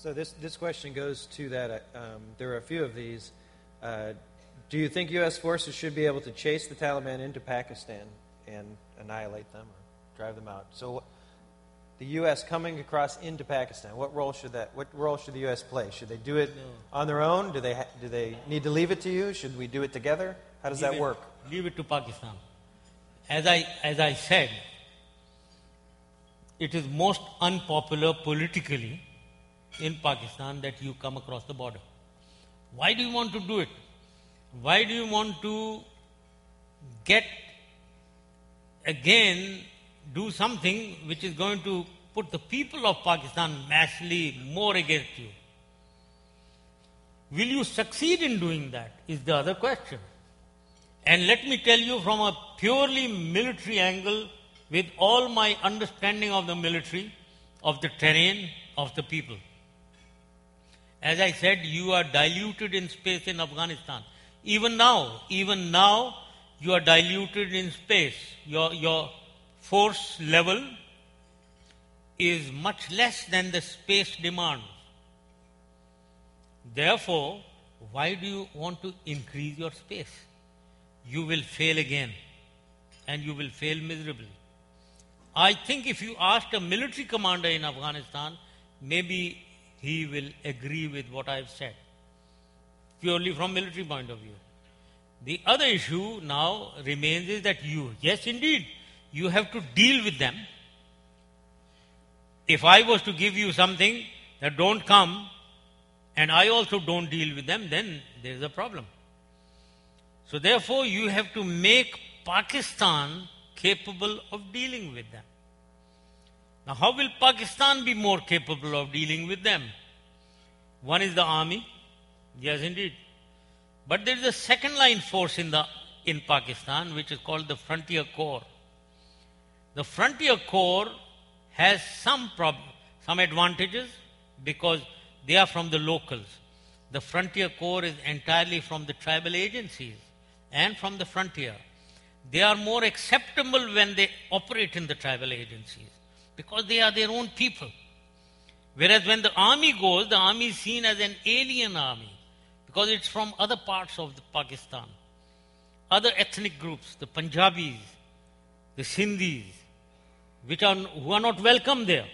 So this question goes to that. There are a few of these. Do you think U.S. forces should be able to chase the Taliban into Pakistan and annihilate them or drive them out? So the U.S. coming across into Pakistan, what role should the U.S. play? Should they do it on their own? Do they need to leave it to you? Should we do it together? How does that work? Leave it to Pakistan. As I said, it is most unpopular politically in Pakistan that you come across the border. Why do you want to do it? Why do you want to do something which is going to put the people of Pakistan massively more against you? Will you succeed in doing that is the other question. And let me tell you from a purely military angle, with all my understanding of the military, of the terrain, of the people. As I said, you are diluted in space in Afghanistan. Even now, you are diluted in space. Your force level is much less than the space demands. Therefore, why do you want to increase your space? You will fail again, and you will fail miserably. I think if you asked a military commander in Afghanistan, maybe he will agree with what I've said, purely from military point of view. The other issue now remains is that yes indeed, you have to deal with them. If I was to give you something that don't come, and I also don't deal with them, then there's a problem. So therefore, you have to make Pakistan capable of dealing with them. Now, how will Pakistan be more capable of dealing with them? One is the army, yes indeed. But there is a second line force in Pakistan, which is called the Frontier Corps. The Frontier Corps has some advantages because they are from the locals. The Frontier Corps is entirely from the tribal agencies and from the frontier. They are more acceptable when they operate in the tribal agencies because they are their own people. Whereas when the army goes, the army is seen as an alien army because it's from other parts of Pakistan. Other ethnic groups, the Punjabis, the Sindhis, who are not welcome there.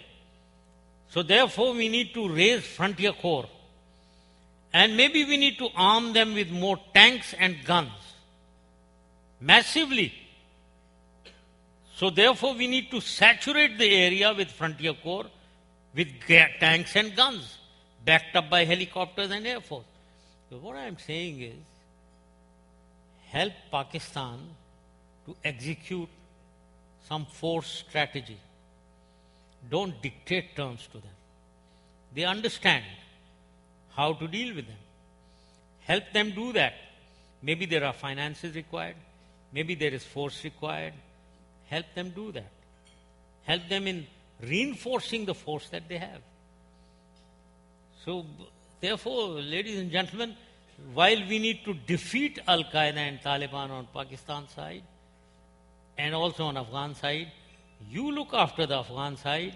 So therefore we need to raise Frontier Corps. And maybe we need to arm them with more tanks and guns. Massively. So therefore we need to saturate the area with Frontier Corps, with tanks and guns, backed up by helicopters and air force. So what I am saying is, help Pakistan to execute some force strategy. Don't dictate terms to them. They understand how to deal with them. Help them do that. Maybe there are finances required. Maybe there is force required. Help them do that. Help them in reinforcing the force that they have. So, therefore, ladies and gentlemen, while we need to defeat Al-Qaeda and Taliban on Pakistan side and also on Afghan side, you look after the Afghan side,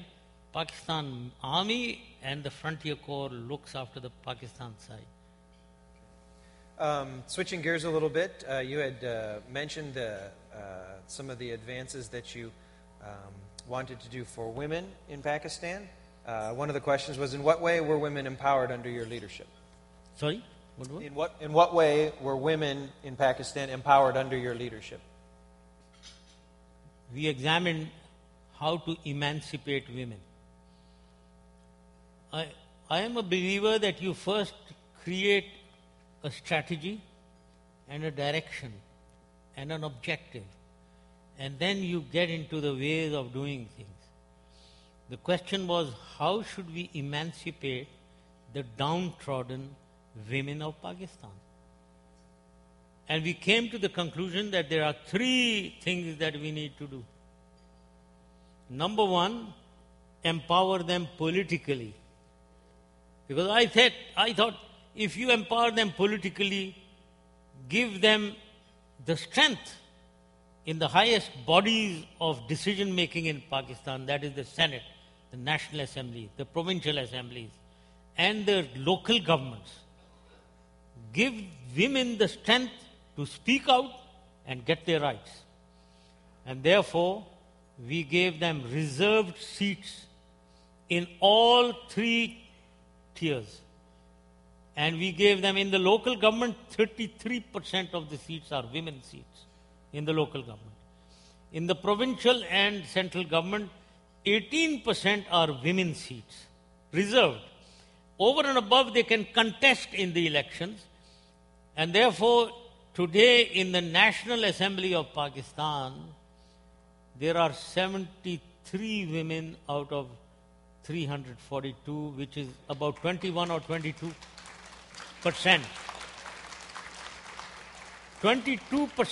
Pakistan Army and the Frontier Corps looks after the Pakistan side. Switching gears a little bit, you had mentioned some of the advances that you wanted to do for women in Pakistan. One of the questions was, in what way were women empowered under your leadership? Sorry? In what way were women in Pakistan empowered under your leadership? We examined how to emancipate women. I am a believer that you first create a strategy and a direction and an objective, and then you get into the ways of doing things. The question was, how should we emancipate the downtrodden women of Pakistan? And we came to the conclusion that there are three things that we need to do. Number one, empower them politically. Because I thought, if you empower them politically, give them the strength in the highest bodies of decision-making in Pakistan, that is the Senate, the National Assembly, the provincial assemblies, and the local governments give women the strength to speak out and get their rights. And therefore, we gave them reserved seats in all 3 tiers. And we gave them in the local government, 33% of the seats are women seats in the local government. In the provincial and central government, 18% are women seats, reserved. Over and above, they can contest in the elections. And therefore, today in the National Assembly of Pakistan, there are 73 women out of 342, which is about 21 or 22%. 22%